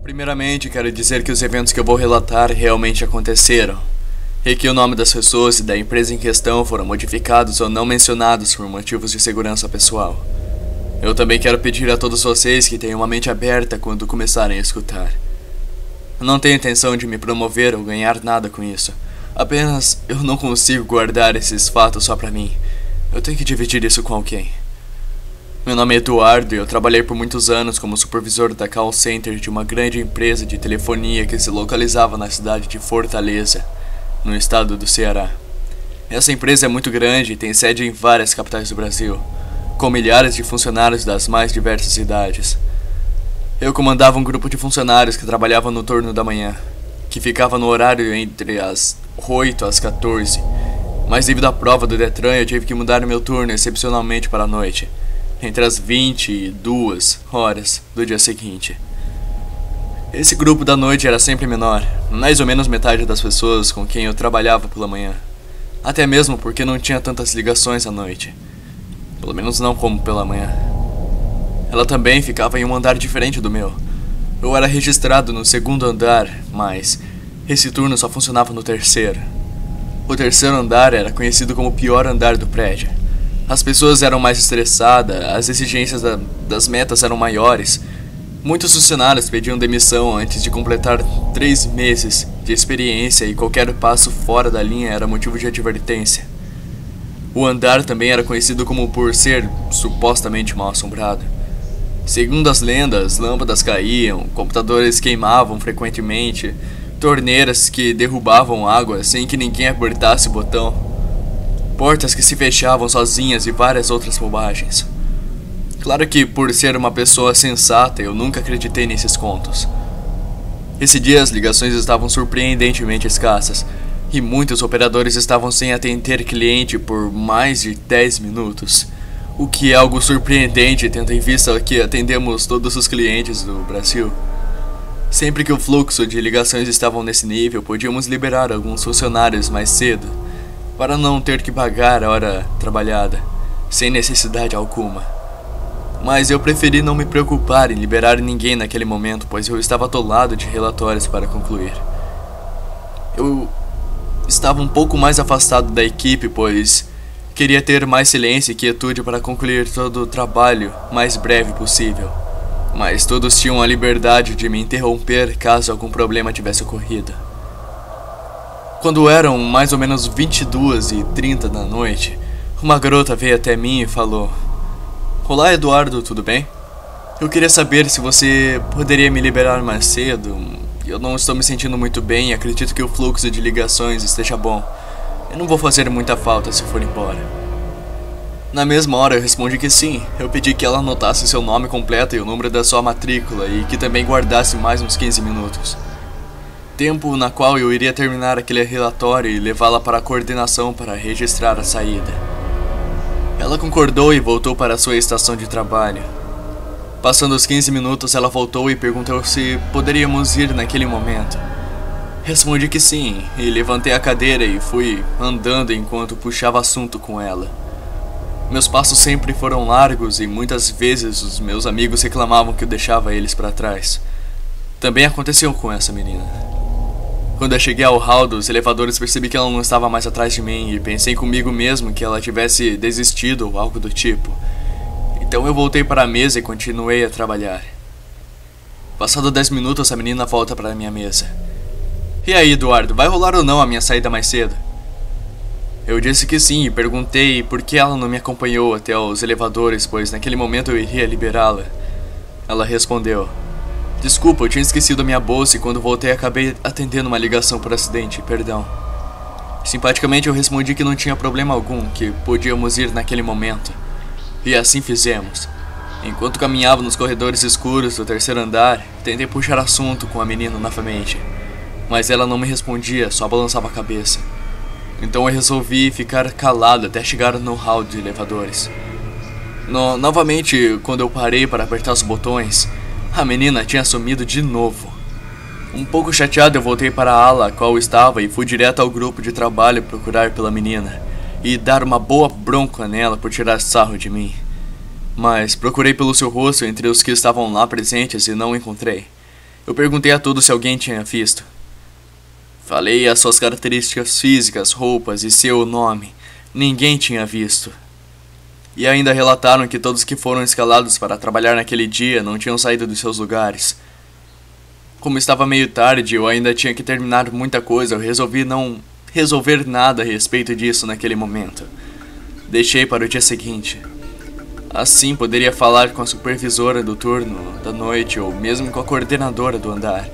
Primeiramente, quero dizer que os eventos que eu vou relatar realmente aconteceram, e que o nome das pessoas e da empresa em questão foram modificados ou não mencionados por motivos de segurança pessoal. Eu também quero pedir a todos vocês que tenham uma mente aberta quando começarem a escutar. Eu não tenho intenção de me promover ou ganhar nada com isso. Apenas eu não consigo guardar esses fatos só pra mim. Eu tenho que dividir isso com alguém. Meu nome é Eduardo e eu trabalhei por muitos anos como supervisor da call center de uma grande empresa de telefonia que se localizava na cidade de Fortaleza, no estado do Ceará. Essa empresa é muito grande e tem sede em várias capitais do Brasil, com milhares de funcionários das mais diversas idades. Eu comandava um grupo de funcionários que trabalhavam no turno da manhã, que ficava no horário entre as 8 às 14, mas devido à prova do Detran eu tive que mudar meu turno excepcionalmente para a noite, entre as 22 horas do dia seguinte. Esse grupo da noite era sempre menor, mais ou menos metade das pessoas com quem eu trabalhava pela manhã, até mesmo porque não tinha tantas ligações à noite, pelo menos não como pela manhã. Ela também ficava em um andar diferente do meu. Eu era registrado no segundo andar, mas esse turno só funcionava no terceiro. O terceiro andar era conhecido como o pior andar do prédio. As pessoas eram mais estressadas, as exigências das metas eram maiores. Muitos funcionários pediam demissão antes de completar 3 meses de experiência e qualquer passo fora da linha era motivo de advertência. O andar também era conhecido como por ser supostamente mal assombrado. Segundo as lendas, lâmpadas caíam, computadores queimavam frequentemente, torneiras que derrubavam água sem que ninguém apertasse o botão, portas que se fechavam sozinhas e várias outras bobagens. Claro que, por ser uma pessoa sensata, eu nunca acreditei nesses contos. Esse dia as ligações estavam surpreendentemente escassas, e muitos operadores estavam sem atender cliente por mais de 10 minutos. O que é algo surpreendente, tendo em vista que atendemos todos os clientes do Brasil. Sempre que o fluxo de ligações estavam nesse nível, podíamos liberar alguns funcionários mais cedo, para não ter que pagar a hora trabalhada, sem necessidade alguma. Mas eu preferi não me preocupar em liberar ninguém naquele momento, pois eu estava atolado de relatórios para concluir. Eu estava um pouco mais afastado da equipe, pois queria ter mais silêncio e quietude para concluir todo o trabalho mais breve possível. Mas todos tinham a liberdade de me interromper caso algum problema tivesse ocorrido. Quando eram mais ou menos 22h30 da noite, uma garota veio até mim e falou: "Olá, Eduardo, tudo bem? Eu queria saber se você poderia me liberar mais cedo. Eu não estou me sentindo muito bem e acredito que o fluxo de ligações esteja bom. Eu não vou fazer muita falta se for embora." Na mesma hora eu respondi que sim. Eu pedi que ela anotasse seu nome completo e o número da sua matrícula e que também guardasse mais uns 15 minutos. Tempo na qual eu iria terminar aquele relatório e levá-la para a coordenação para registrar a saída. Ela concordou e voltou para a sua estação de trabalho. Passando os 15 minutos, ela voltou e perguntou se poderíamos ir naquele momento. Respondi que sim, e levantei a cadeira e fui andando enquanto puxava assunto com ela. Meus passos sempre foram largos e muitas vezes os meus amigos reclamavam que eu deixava eles para trás. Também aconteceu com essa menina. Quando eu cheguei ao hall dos elevadores, percebi que ela não estava mais atrás de mim e pensei comigo mesmo que ela tivesse desistido ou algo do tipo. Então eu voltei para a mesa e continuei a trabalhar. Passado 10 minutos, a menina volta para a minha mesa. "E aí, Eduardo, vai rolar ou não a minha saída mais cedo?" Eu disse que sim e perguntei por que ela não me acompanhou até os elevadores, pois naquele momento eu iria liberá-la. Ela respondeu: "Desculpa, eu tinha esquecido a minha bolsa e quando voltei acabei atendendo uma ligação por acidente, perdão." Simpaticamente eu respondi que não tinha problema algum, que podíamos ir naquele momento. E assim fizemos. Enquanto caminhava nos corredores escuros do terceiro andar, tentei puxar assunto com a menina novamente, mas ela não me respondia, só balançava a cabeça. Então eu resolvi ficar calado até chegar no hall de elevadores. Novamente, quando eu parei para apertar os botões, a menina tinha sumido de novo. Um pouco chateado, eu voltei para a ala a qual estava e fui direto ao grupo de trabalho procurar pela menina e dar uma boa bronca nela por tirar sarro de mim. Mas procurei pelo seu rosto entre os que estavam lá presentes e não o encontrei. Eu perguntei a todos se alguém tinha visto. Falei as suas características físicas, roupas e seu nome. Ninguém tinha visto. E ainda relataram que todos que foram escalados para trabalhar naquele dia não tinham saído dos seus lugares. Como estava meio tarde, eu ainda tinha que terminar muita coisa, eu resolvi não resolver nada a respeito disso naquele momento. Deixei para o dia seguinte. Assim, poderia falar com a supervisora do turno da noite ou mesmo com a coordenadora do andar.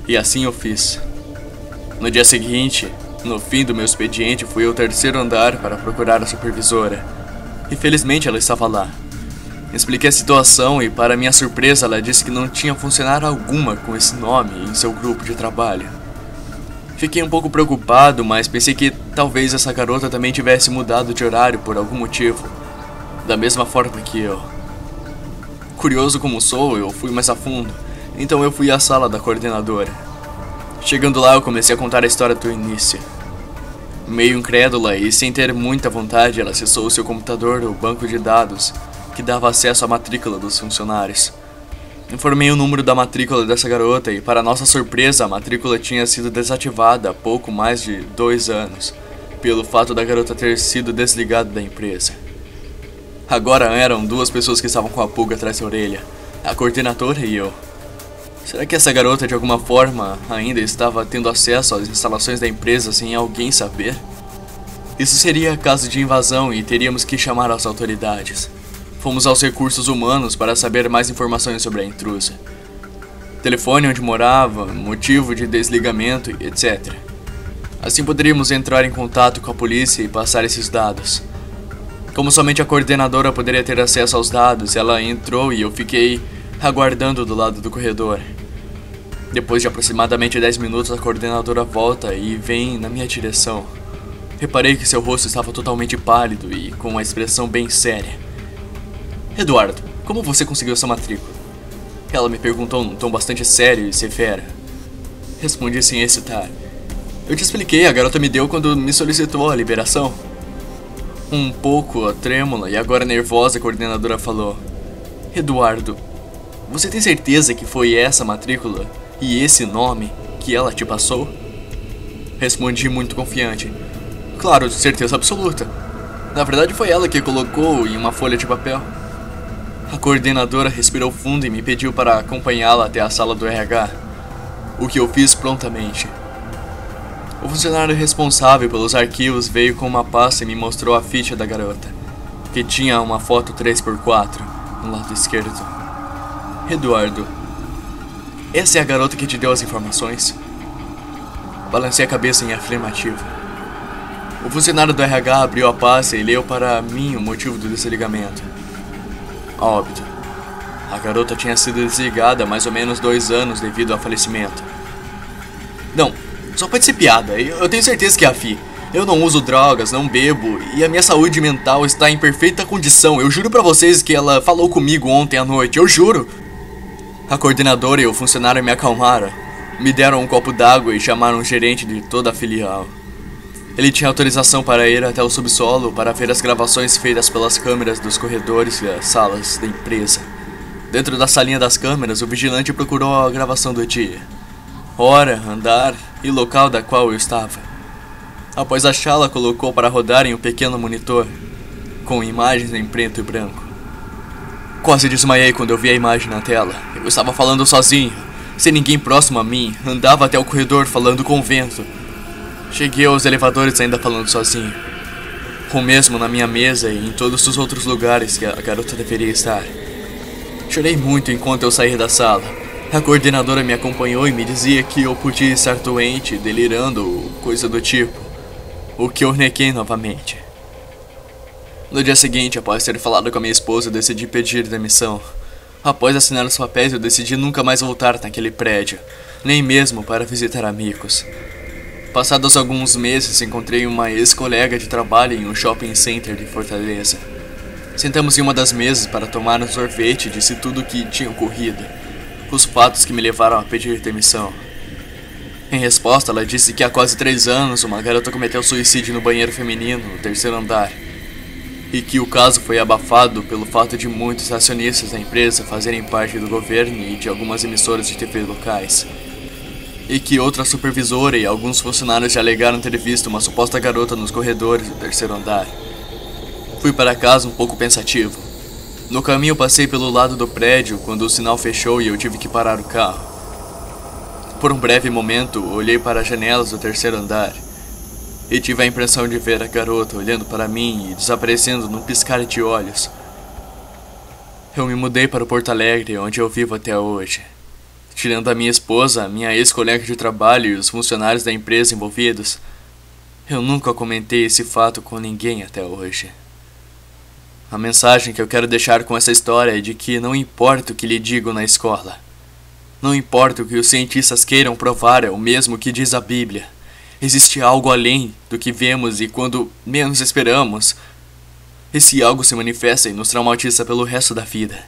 E assim eu fiz. No dia seguinte, no fim do meu expediente, fui ao terceiro andar para procurar a supervisora. E felizmente ela estava lá. Expliquei a situação e, para minha surpresa, ela disse que não tinha funcionário alguma com esse nome em seu grupo de trabalho. Fiquei um pouco preocupado, mas pensei que talvez essa garota também tivesse mudado de horário por algum motivo, da mesma forma que eu. Curioso como sou, eu fui mais a fundo, então eu fui à sala da coordenadora. Chegando lá, eu comecei a contar a história do início. Meio incrédula e sem ter muita vontade, ela acessou o seu computador, o banco de dados, que dava acesso à matrícula dos funcionários. Informei o número da matrícula dessa garota e, para nossa surpresa, a matrícula tinha sido desativada há pouco mais de 2 anos, pelo fato da garota ter sido desligada da empresa. Agora eram 2 pessoas que estavam com a pulga atrás da orelha, a coordenadora e eu. Será que essa garota de alguma forma ainda estava tendo acesso às instalações da empresa sem alguém saber? Isso seria caso de invasão e teríamos que chamar as autoridades. Fomos aos recursos humanos para saber mais informações sobre a intrusa. Telefone onde morava, motivo de desligamento, etc. Assim poderíamos entrar em contato com a polícia e passar esses dados. Como somente a coordenadora poderia ter acesso aos dados, ela entrou e eu fiquei aguardando do lado do corredor. Depois de aproximadamente 10 minutos, a coordenadora volta e vem na minha direção. Reparei que seu rosto estava totalmente pálido e com uma expressão bem séria. Eduardo, como você conseguiu essa matrícula? Ela me perguntou num tom bastante sério e severo. Respondi sem hesitar. Eu te expliquei, a garota me deu quando me solicitou a liberação. Um pouco trêmula e agora nervosa, a coordenadora falou. Eduardo, você tem certeza que foi essa matrícula e esse nome que ela te passou? Respondi muito confiante. Claro, de certeza absoluta. Na verdade foi ela que colocou em uma folha de papel. A coordenadora respirou fundo e me pediu para acompanhá-la até a sala do RH, o que eu fiz prontamente. O funcionário responsável pelos arquivos veio com uma pasta e me mostrou a ficha da garota, que tinha uma foto 3x4 no lado esquerdo. Eduardo, essa é a garota que te deu as informações? Balancei a cabeça em afirmativo. O funcionário do RH abriu a pasta e leu para mim o motivo do desligamento. Óbito. A garota tinha sido desligada há mais ou menos 2 anos devido ao falecimento. Não, só pode ser piada. Eu tenho certeza que é a Fi. Eu não uso drogas, não bebo e a minha saúde mental está em perfeita condição. Eu juro pra vocês que ela falou comigo ontem à noite, eu juro. A coordenadora e o funcionário me acalmaram, me deram um copo d'água e chamaram o gerente de toda a filial. Ele tinha autorização para ir até o subsolo para ver as gravações feitas pelas câmeras dos corredores e as salas da empresa. Dentro da salinha das câmeras, o vigilante procurou a gravação do dia, hora, andar e local da qual eu estava. Após achá-la, colocou para rodar em um pequeno monitor, com imagens em preto e branco. Quase desmaiei quando eu vi a imagem na tela. Eu estava falando sozinho, sem ninguém próximo a mim, andava até o corredor falando com o vento. Cheguei aos elevadores ainda falando sozinho, o mesmo na minha mesa e em todos os outros lugares que a garota deveria estar. Chorei muito enquanto eu saía da sala. A coordenadora me acompanhou e me dizia que eu podia estar doente, delirando ou coisa do tipo, o que eu neguei novamente. No dia seguinte, após ter falado com a minha esposa, eu decidi pedir demissão. Após assinar os papéis, eu decidi nunca mais voltar naquele prédio, nem mesmo para visitar amigos. Passados alguns meses, encontrei uma ex-colega de trabalho em um shopping center de Fortaleza. Sentamos em uma das mesas para tomar um sorvete e disse tudo o que tinha ocorrido, os fatos que me levaram a pedir demissão. Em resposta, ela disse que há quase 3 anos uma garota cometeu suicídio no banheiro feminino, no 3º andar. e que o caso foi abafado pelo fato de muitos acionistas da empresa fazerem parte do governo e de algumas emissoras de TV locais, e que outra supervisora e alguns funcionários já alegaram ter visto uma suposta garota nos corredores do terceiro andar. Fui para casa um pouco pensativo. No caminho passei pelo lado do prédio quando o sinal fechou e eu tive que parar o carro. Por um breve momento, olhei para as janelas do terceiro andar e tive a impressão de ver a garota olhando para mim e desaparecendo num piscar de olhos. Eu me mudei para o Porto Alegre, onde eu vivo até hoje. Tirando a minha esposa, minha ex-colega de trabalho e os funcionários da empresa envolvidos, eu nunca comentei esse fato com ninguém até hoje. A mensagem que eu quero deixar com essa história é de que não importa o que lhe digam na escola, não importa o que os cientistas queiram provar, é o mesmo que diz a Bíblia. Existe algo além do que vemos e quando menos esperamos, esse algo se manifesta e nos traumatiza pelo resto da vida.